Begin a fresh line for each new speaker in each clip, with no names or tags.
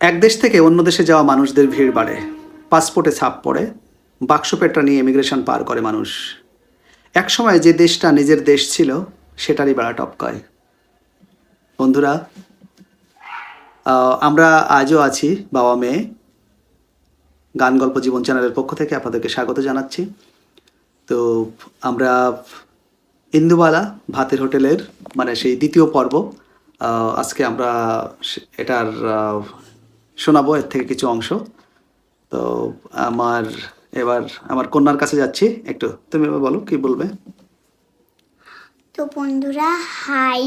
এক দেশ থেকে অন্য দেশে যাওয়া মানুষদের ভিড় বাড়ে, পাসপোর্টে ছাপ পড়ে, বাক্সপেটটা নিয়ে ইমিগ্রেশন পার করে মানুষ। একসময় যে দেশটা নিজের দেশ ছিল সেটারই বেড়া টপকায়। বন্ধুরা, আমরা আজও আছি বাবা মেয়ে। গান গল্প জীবন চ্যানেলের পক্ষ থেকে আপনাদেরকে স্বাগত জানাচ্ছি। তো আমরা ইন্দুবালা ভাতের হোটেলের সেই দ্বিতীয় পর্ব আজকে আমরা এটার শোনাবো, এর থেকে কিছু অংশ। তো আমার এবার আমার কন্যার কাছে যাচ্ছি। একটু তুমি এবার বলো, কি বলবে?
তো বন্ধুরা, হাই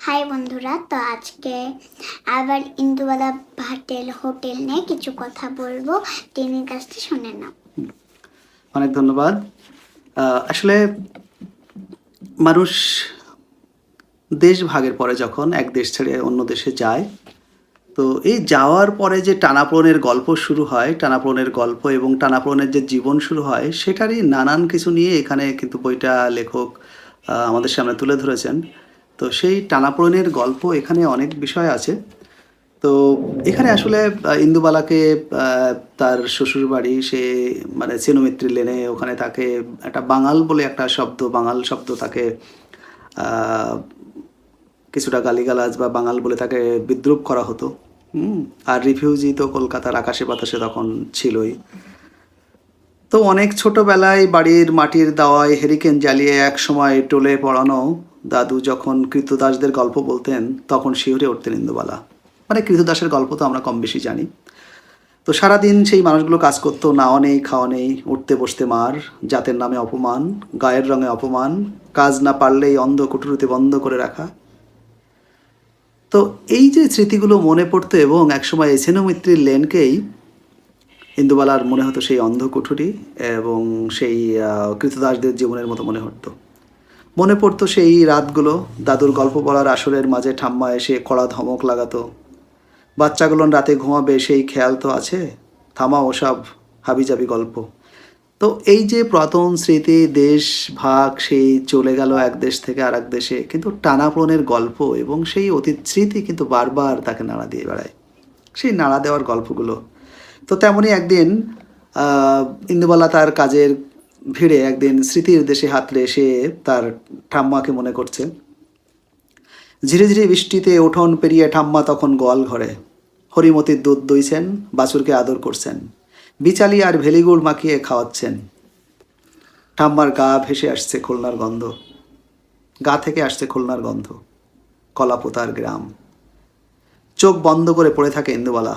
হাই বন্ধুরা, তো আজকে আবার ইন্দুবালা ভাতের হোটেল নিয়ে কিছু কথা বলবো, টিনের কাছ থেকে শুনে নাও।
অনেক ধন্যবাদ। আসলে মানুষ দেশ ভাগের পরে যখন এক দেশ ছেড়ে অন্য দেশে যায়, তো এই যাওয়ার পরে যে টানাপোড়েনের গল্প শুরু হয়, টানাপোড়েনের গল্প এবং টানাপোড়েনের যে জীবন শুরু হয়, সেটারই নানান কিছু নিয়ে এখানে কিন্তু বইটা লেখক আমাদের সামনে তুলে ধরেছেন। তো সেই টানাপোড়েনের গল্প এখানে অনেক বিষয় আছে। তো এখানে আসলে ইন্দুবালাকে তার শ্বশুর বাড়ি, সে চেনমিত্রি লেনে, ওখানে তাকে একটা বাঙাল বলে একটা শব্দ, বাঙাল শব্দ তাকে কিছুটা গালিগালাজ বা বাঙাল বলে তাকে বিদ্রূপ করা হতো। আর রিফিউজি তো কলকাতার আকাশে বাতাসে তখন ছিলই। তো অনেক ছোটবেলায় বাড়ির মাটির দাওয়ায় হেরিকেন জ্বালিয়ে এক সময় টোলে পড়ানো দাদু যখন কৃতদাসদের গল্প বলতেন, তখন শিহরে উঠতেন ইন্দুবালা। কৃতদাসের গল্প তো আমরা কম বেশি জানি। তো সারাদিন সেই মানুষগুলো কাজ করতো, নাওয়া নেই, খাওয়া নেই, উঠতে বসতে মার, জাতের নামে অপমান, গায়ের রঙে অপমান, কাজ না পারলেই অন্ধ কুঠুরিতে বন্ধ করে রাখা। তো এই যে স্মৃতিগুলো মনে পড়তো, এবং একসময় সেনমিত্রীর লেনকেই ইন্দুবালার মনে হতো সেই অন্ধ কুঠুরি, এবং সেই কৃতদাসদের জীবনের মতো মনে পড়তো সেই রাতগুলো। দাদুর গল্প বলার আসরের মাঝে ঠাম্মা এসে কড়া ধমক লাগাতো, বাচ্চাগুলো রাতে ঘুমাবে সেই খেয়াল তো আছে, থামা ওসব হাবিজাবি গল্প। তো এই যে পুরাতন স্মৃতি, দেশ ভাগ, সেই চলে গেল এক দেশ থেকে আর এক দেশে, কিন্তু টানাপোড়েনের গল্প এবং সেই অতীত স্মৃতি কিন্তু বারবার তাকে নাড়া দিয়ে বেড়ায়, সেই নাড়া দেওয়ার গল্পগুলো। তো তেমনই একদিন ইন্দুবালা তার কাজের ভিড়ে একদিন স্মৃতির দেশে হাতড়ে সে তার ঠাম্মাকে মনে করছে। ঝিরে ঝিরে বৃষ্টিতে উঠোন পেরিয়ে ঠাম্মা তখন গোয়াল ঘরে হরিমতির দুধ দইছেন, বাছুরকে আদর করছেন, বিচালি আর ভেলিগুড় মাখিয়ে খাওয়াচ্ছেন। ঠাম্মার গা ভেসে আসছে খুলনার গন্ধ, গা থেকে আসছে খুলনার গন্ধ, কলাপোতার গ্রাম। চোখ বন্ধ করে পড়ে থাকে ইন্দুবালা,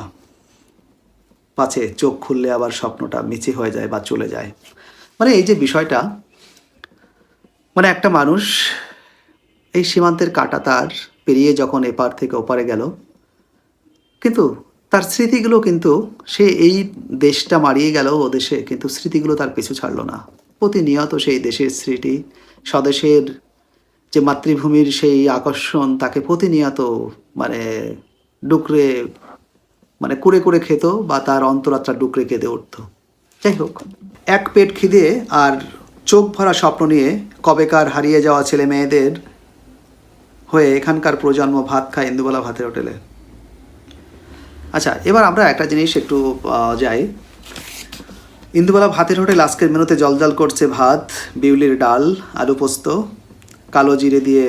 পাছে চোখ খুললে আবার স্বপ্নটা মিছে হয়ে যায় বা চলে যায়। এই যে বিষয়টা, একটা মানুষ এই সীমান্তের কাঁটা তার পেরিয়ে যখন এপার থেকে ওপারে গেল, কিন্তু তার স্মৃতিগুলো কিন্তু, সে এই দেশটা মারিয়ে গেল ও দেশে, কিন্তু স্মৃতিগুলো তার পিছু ছাড়লো না। প্রতিনিয়ত সেই দেশের স্মৃতি, স্বদেশের যে মাতৃভূমির সেই আকর্ষণ তাকে প্রতিনিয়ত মানে ডুকরে কুড়ে কুড়ে খেত, বা তার অন্তরাত্মা ডুকরে কেঁদে উঠত। যাই হোক, এক পেট খিদে আর চোখ ভরা স্বপ্ন নিয়ে কবেকার হারিয়ে যাওয়া ছেলে মেয়েদের হয়ে এখানকার প্রজন্ম ভাত খায় ইন্দুবালা ভাতের হোটেলে। আচ্ছা, এবার আমরা একটা জিনিস একটু যাই। ইন্দুবালা ভাতের হোটেল আজকের মেনুতে জলজল করছে ভাত, বিউলির ডাল, আলু পোস্ত, কালো জিরে দিয়ে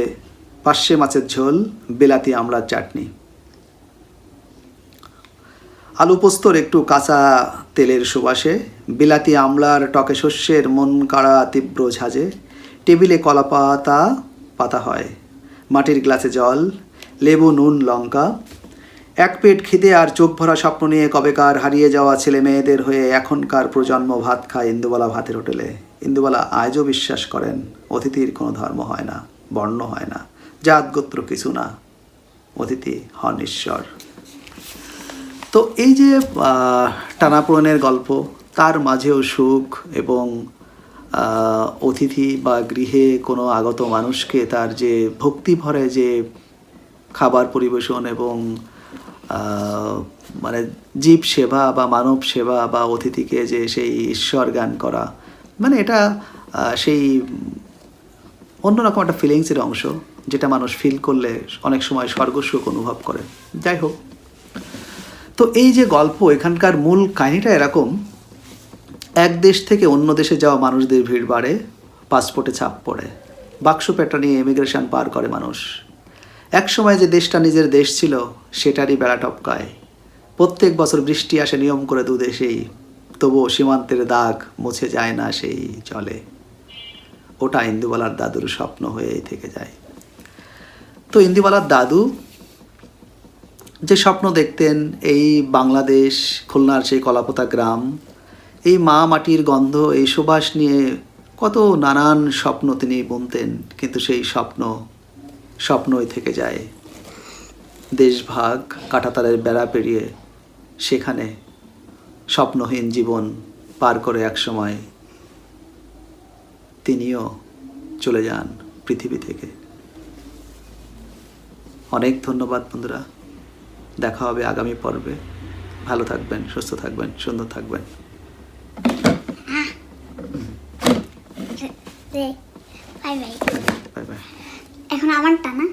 পার্শে মাছের ঝোল, বিলাতি আমড়ার চাটনি। আলু পোস্তর একটু কাঁচা তেলের সুবাসে, বিলাতি আমলার টকে শস্যের মন কাড়া তীব্র ঝাঁজে, টেবিলে কলা পাতা পাতা হয়, মাটির গ্লাসে জল, লেবু, নুন, লঙ্কা। এক পেট খিদে আর চোখ ভরা স্বপ্ন নিয়ে কবেকার হারিয়ে যাওয়া ছেলে মেয়েদের হয়ে এখনকার প্রজন্ম ভাত খায় ইন্দুবালা ভাতের হোটেলে। ইন্দুবালা আজও বিশ্বাস করেন, অতিথির কোনো ধর্ম হয় না, বর্ণ হয় না, জাত গোত্র কিছু না, অতিথি হন ঈশ্বর। তো এই যে টানাপোড়েনের গল্প, তার মাঝেও সুখ, এবং অতিথি বা গৃহে কোনো আগত মানুষকে তার যে ভক্তি ভরে যে খাবার পরিবেশন, এবং জীব সেবা বা মানব সেবা, বা অতিথিকে যে সেই ঈশ্বর জ্ঞান করা, এটা সেই অন্যরকম একটা ফিলিংসের অংশ, যেটা মানুষ ফিল করলে অনেক সময় স্বর্গসুখ অনুভব করে। যাই হোক, তো এই যে গল্প, এখানকার মূল কাহিনীটা এরকম: এক দেশ থেকে অন্য দেশে যাওয়া মানুষদের ভিড় বাড়ে, পাসপোর্টে ছাপ পড়ে, বাক্স পেটা নিয়ে ইমিগ্রেশন পার করে মানুষ। একসময় যে দেশটা নিজের দেশ ছিল সেটারই বেড়া টপকায়। প্রত্যেক বছর বৃষ্টি আসে নিয়ম করে দুদেশেই, তবুও সীমান্তের দাগ মুছে যায় না সেই জলে। ওটা ইন্দুবালার দাদুর স্বপ্ন হয়েই থেকে যায়। তো ইন্দুবালার দাদু যে স্বপ্ন দেখতেন, এই বাংলাদেশ, খুলনার সেই কলাপোতা গ্রাম, এই মা মাটির গন্ধ, এই সুবাস নিয়ে কত নানান স্বপ্ন তিনি বুনতেন, কিন্তু সেই স্বপ্নই থেকে যায়। দেশভাগ, কাঁটাতারের বেড়া পেরিয়ে সেখানে স্বপ্নহীন জীবন পার করে একসময় তিনিও চলে যান পৃথিবী থেকে। অনেক ধন্যবাদ বন্ধুরা, দেখা হবে আগামী পর্বে। ভালো থাকবেন, সুস্থ থাকবেন, সুন্দর থাকবেন।
Bye bye.
Bye bye.
এখন আমারটা না?